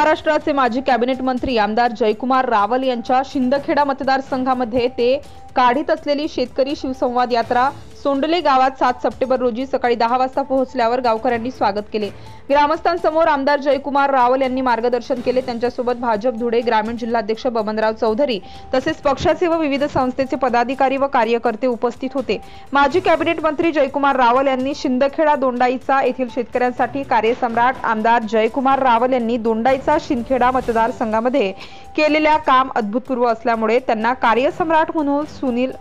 महाराष्ट्राचे माजी कॅबिनेट मंत्री आमदार जयकुमार रावल यांच्या शिंदखेडा मतदारसंघामध्ये ते काढीत असलेली शेतकरी शिवसंवाद यात्रा सोंडले गावात 7 सप्टेंबर रोजी सकाळी 10 वाजता पोहोचल्यावर गावकऱ्यांनी स्वागत केले। ग्रामस्थांसमोर आमदार जयकुमार रावल यांनी मार्गदर्शन केले। त्यांच्यासोबत भाजप धुळे ग्रामीण जिल्हाध्यक्ष बबनराव चौधरी तसेच पक्षाचे व विविध संस्थेचे पदाधिकारी व कार्यकर्ते उपस्थित होते। माजी कॅबिनेट मंत्री जयकुमार रावल यांनी शिंदखेडा दोंडाईचा येथील शेतकऱ्यांसाठी कार्यसम्राट आमदार जयकुमार रावल यांनी दोंडाईचा शिंदखेडा मतदारसंघामध्ये केलेल्या काम अद्भुतपूर्व असल्यामुळे त्यांना कार्यसम्राट म्हणून सुनील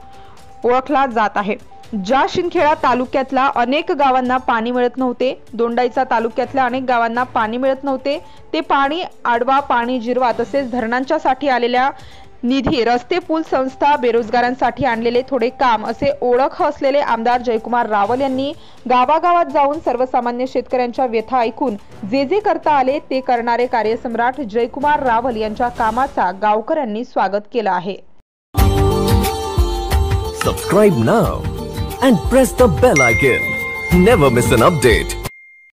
ओळखला जात आहे। ज्या शिंदखेडा तालुक्यातल्या अनेक गावांना पाणी मिळत नव्हते, दोंडाईचा तालुक्यातल्या अनेक गावांना पाणी मिळत नव्हते, ते पाणी आडवा, पाणी जिरवा तसेच धरणांच्यासाठी आलेल्या निधी, रस्ते, पूल, संस्था, बेरोजगारांसाठी आणलेले थोडे काम असे ओळख असलेले आमदार जयकुमार रावल यांनी गावागावात जाऊन सर्वसामान्य शेतकऱ्यांच्या व्यथा ऐकून जे जे करता आले ते करणारे कार्यसम्राट जयकुमार रावल यांच्या कामाचा गावकऱ्यांनी स्वागत केलं आहे। Subscribe now and press the bell icon. Never miss an update.